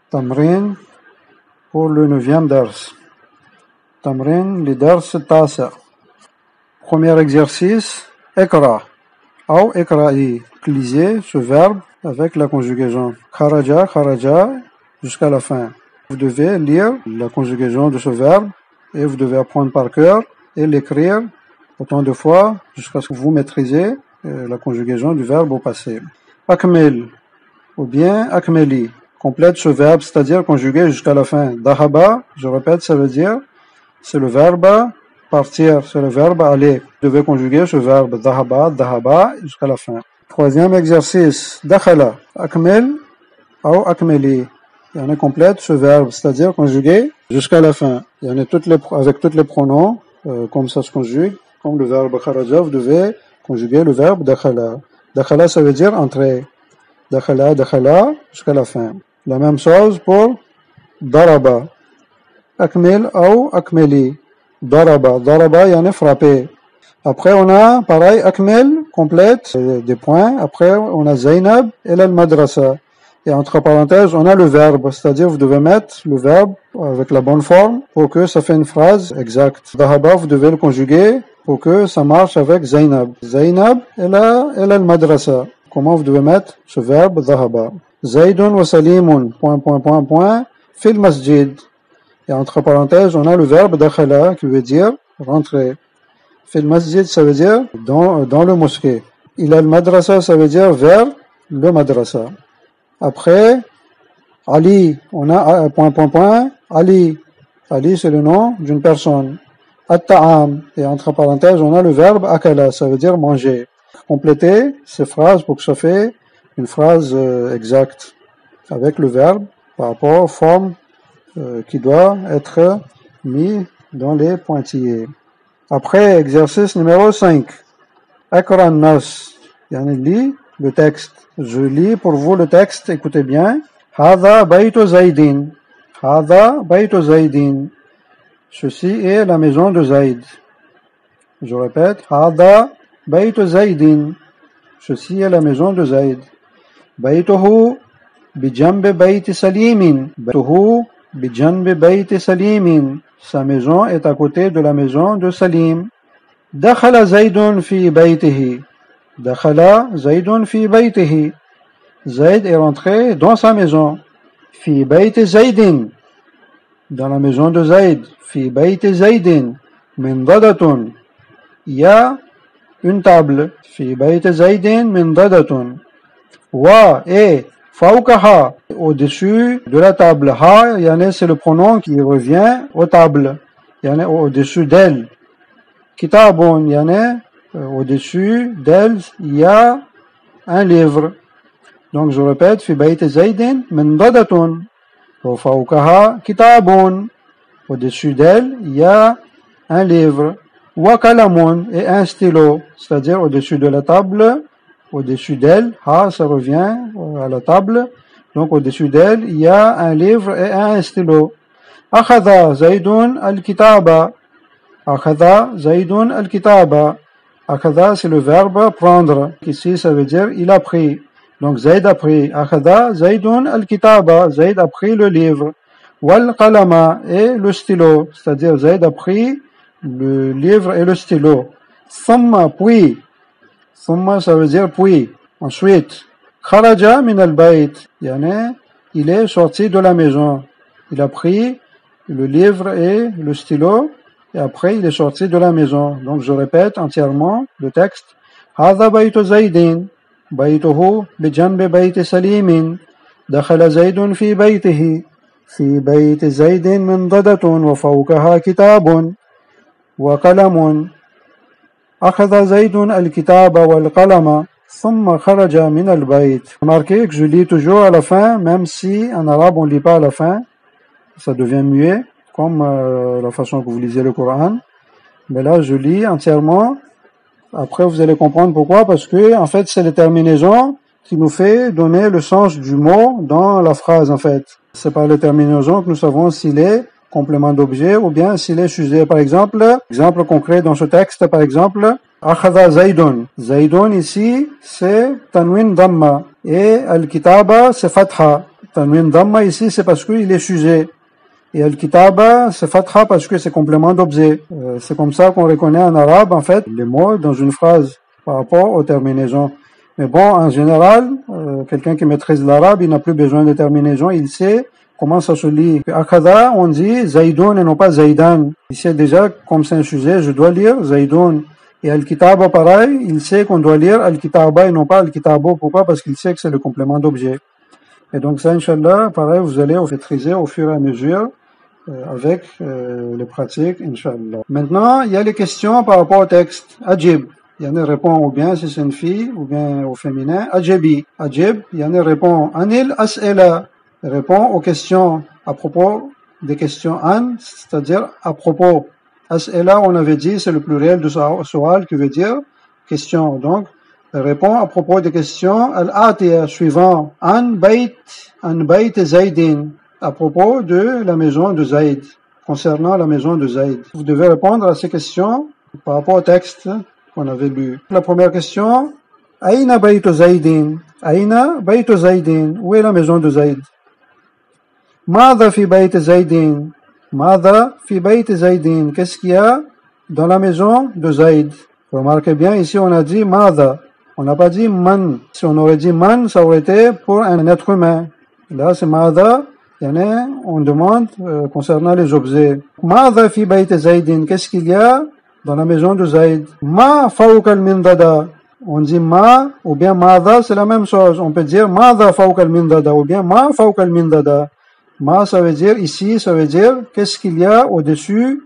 Tamrin pour le 9e dars. Tamrin li dars tasa. Premier exercice, Ikra ou Ikra'i. Lisez ce verbe avec la conjugaison. Kharaja, kharaja, jusqu'à la fin. Vous devez lire la conjugaison de ce verbe et vous devez apprendre par cœur et l'écrire autant de fois jusqu'à ce que vous maîtrisez la conjugaison du verbe au passé. Akmel ou bien akmeli. Complète ce verbe, c'est-à-dire conjugué jusqu'à la fin. Dahaba, je répète, ça veut dire, c'est le verbe partir, c'est le verbe aller. Vous devez conjuguer ce verbe dahaba, dahaba jusqu'à la fin. Troisième exercice, dakhala, akmel ou akmeli. Il y en a complète ce verbe, c'est-à-dire conjugué jusqu'à la fin. Il y en a avec tous les pronoms, comme ça se conjugue, comme le verbe kharaja, vous devez conjuguer le verbe dakhala. Dakhala, ça veut dire entrer. Dakhala, dakhala, jusqu'à la fin. La même chose pour daraba. Akmel ou akmeli. Daraba. Daraba, yani frapper. Après, on a, pareil, akmel, complète, des points. Après, on a Zainab et al-madrasa. Et entre parenthèses, on a le verbe. C'est-à-dire, vous devez mettre le verbe avec la bonne forme pour que ça fait une phrase exacte. Dahaba, vous devez le conjuguer pour que ça marche avec Zainab. Zainab et al-madrasa. Comment vous devez mettre ce verbe dahaba? Zaydun wa salimun, fil masjid. Et entre parenthèses, on a le verbe dakhala qui veut dire rentrer. Fil masjid, ça veut dire dans le mosquée. Il a le madrasa, ça veut dire vers le madrasa. Après, Ali, on a Ali. Ali, c'est le nom d'une personne. At-ta'am. Et entre parenthèses, on a le verbe akala, ça veut dire manger. Compléter ces phrases pour que ça fait une phrase exacte avec le verbe par rapport aux formes qui doit être mis dans les pointillés. Après, exercice numéro 5. Akra nas. Yani lis le texte. Je lis pour vous le texte, écoutez bien. Hada baytu Zaydin. Hada baytu Zaydin. Ceci est la maison de Zayd. Je répète. Hada baytu Zaydin. Ceci est la maison de Zayd. Baytuhu bijanbi bayti Salimin. Baytuhu bijanbi bayti Salimin. Sa maison est à côté de la maison de Salim. Dakhala Zaydun fi baytihi. Dakhala Zaydun fi baytihi. Zayd est rentré dans sa maison. Fi bayti Zaydin. Dans la maison de Zayd. Fi bayti Zaydin. Min dadatun. Il y a une table. Fi bayti Zaydin min dadatun. Wa et fawkaha. Au-dessus de la table. Ha, yani c'est le pronom qui revient aux tables. Yani au-dessus d'elle. Kitabun, yani au-dessus d'elle, il y a un livre. Donc je répète, fi bayti Zaydin min dadatun. Wa fawkaha kitabun. Au-dessus d'elle, il y a un livre. Wa kalamun et un stylo. C'est-à-dire au-dessus de la table, au-dessus d'elle, ha, ça revient à la table. Donc au-dessus d'elle, il y a un livre et un stylo. Akhadha Zaydun al-kitaba. Akhadha Zaydun al-kitaba. Akhadha, c'est le verbe prendre. Ici, ça veut dire il a pris. Donc Zayd a pris. Akhadha Zaydun al-kitaba. Zayd a pris le livre. Wal qalama et le stylo. C'est-à-dire Zayd a pris le livre et le stylo. Thumma, puis. Thumma, ça veut dire puis. Ensuite. Kharaja min al-bayt. Yani, il est sorti de la maison. Il a pris le livre et le stylo. Et après, il est sorti de la maison. Donc, je répète entièrement le texte. Hadha baytu Zaydin. Baytuhu bijanbi bayti Salimin. Dakhala Zaydun fi baytihi. في بيت زيد منضدة وفوقها كتاب وقلم أخذ زيد الكتاب والقلم ثم خرج من البيت. Remarquez que je lis toujours à la fin, même si en arabe on ne lit pas à la fin, ça devient muet, comme la façon que vous lisez le Coran. Mais là je lis entièrement. Après vous allez comprendre pourquoi, parce que en fait c'est les terminaisons qui nous fait donner le sens du mot dans la phrase en fait. C'est par les terminaisons que nous savons s'il est complément d'objet ou bien s'il est sujet. Par exemple concret dans ce texte, par exemple, Akhadha Zaydun. Zaydun ici, c'est Tanwin Damma. Et Al-Kitaba, c'est Fatha. Tanwin Dhamma ici, c'est parce qu'il est sujet. Et Al-Kitaba, c'est Fatha parce que c'est complément d'objet. C'est comme ça qu'on reconnaît en arabe, en fait, les mots dans une phrase par rapport aux terminaisons. Mais bon, en général, quelqu'un qui maîtrise l'arabe, il n'a plus besoin de terminaison, il sait comment ça se lit. Akada, on dit Zaïdoun et non pas Zaïdan. Il sait déjà, comme c'est un sujet, je dois lire Zaïdoun. Et Al-Kitaba, pareil, il sait qu'on doit lire Al-Kitaba et non pas Al-Kitabo. Pourquoi? Parce qu'il sait que c'est le complément d'objet. Et donc ça, Inch'Allah, pareil, vous allez maîtriser au fur et à mesure avec les pratiques, Inch'Allah. Maintenant, il y a les questions par rapport au texte. Ajib. Yani répond ou bien si c'est une fille ou bien au féminin. Ajibi. Ajib. Yani répond. Anil as'ela. Répond aux questions à propos des questions an, c'est-à-dire à propos. As'ela, on avait dit, c'est le pluriel de su'al qui veut dire question. Donc, répond à propos des questions. Al-atiya, suivant. An bayt Zaydin. À propos de la maison de Zayd. Concernant la maison de Zayd. Vous devez répondre à ces questions par rapport au texte qu'on avait lu. La première question. Aïna baytu Zaydin. Aïna baytu Zaydin. Où est la maison de Zayd? Mada fi bayt Zaydin. Mada fi bayt Zaydin. Qu'est-ce qu'il y a dans la maison de Zayd? Remarquez bien, ici on a dit Mada. On n'a pas dit man. Si on aurait dit man, ça aurait été pour un être humain. Là, c'est Mada. On demande concernant les objets. Mada fi bayt Zaydin. Qu'est-ce qu'il y a dans la maison de Zayd? Ma fawqa al-mindada. On dit ma ou bien mada, c'est la même chose. On peut dire mada fawqa al-mindada ou bien ma fawqa al-mindada. Ma, ça veut dire ici, ça veut dire qu'est-ce qu'il y a au-dessus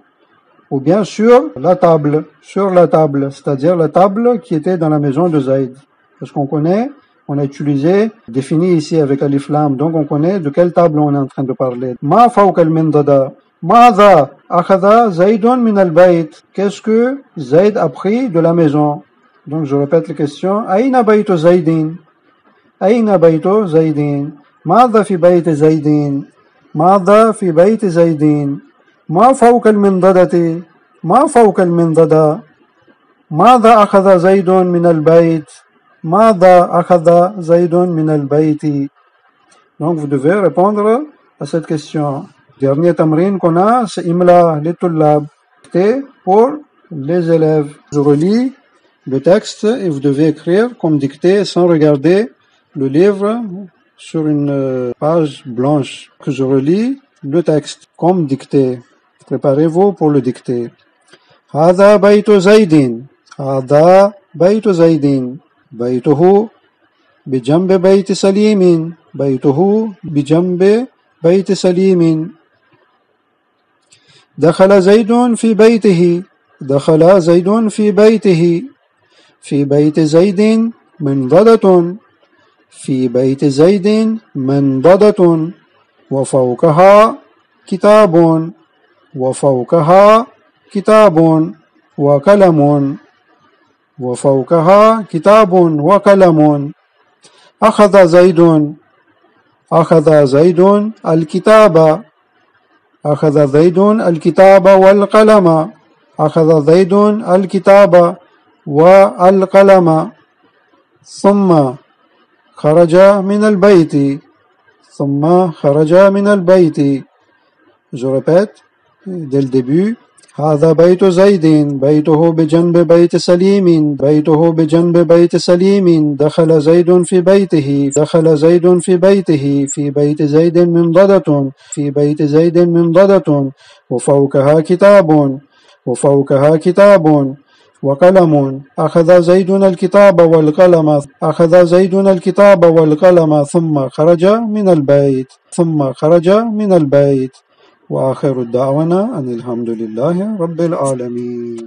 ou bien sur la table, c'est-à-dire la table qui était dans la maison de Zayd. Parce qu'on connaît, on a utilisé, défini ici avec alif lam, donc on connaît de quelle table on est en train de parler. Ma fawqa al-mindada. Mada akhadha Zaydun min al-bayt. Qu'est-ce que Zayd a pris de la maison? Donc je répète la question. Aïna baytu Zaydin. Aïna baytu Zaydin. Mada fi bayt Zaydin. ماذا في بيت زيد ما فوق المنضدة ما فوق المنضدة ماذا أخذ زيد من البيت ماذا أخذ زيد من البيت. Donc vous devez répondre à cette question. Dernier tamrin qu'on a, c'est Imla litullab, c'est pour les élèves. Je relis le texte et vous devez écrire comme dicté sans regarder le livre sur une page blanche. Que je relis le texte comme dicté. Préparez-vous pour le dicter. هذا بيت زيد. هذا بيت زيد. بيته بجنب بيت سليم. بيته بجنب بيت سليم. دخل زيد في بيته. دخل زيد في بيته. في بيت زيد منضدة. في بيت زيد منضدة وفوقها كتاب وفوقها كتاب وقلم وفوقها كتاب وقلم. أخذ زيد الكتاب. أخذ زيد الكتاب والقلم. أخذ زيد الكتاب والقلم. ثم خرج من البيت. ثم خرج من البيت. Je répète dès le début. هذا بيت زيد. بيته بجنب بيت سليم. بيته بجنب بيت سليم. دخل زيد في بيته. دخل زيد في بيته. في بيت زيد منضدة. في بيت زيد منضدة وفوقها كتاب. وفوقها كتاب وقلم. أخذ زيد الكتاب والقلم. أخذ زيد الكتاب والقلم ثم خرج من البيت. ثم خرج من البيت. وآخر الدعوانا أن الحمد لله رب العالمين.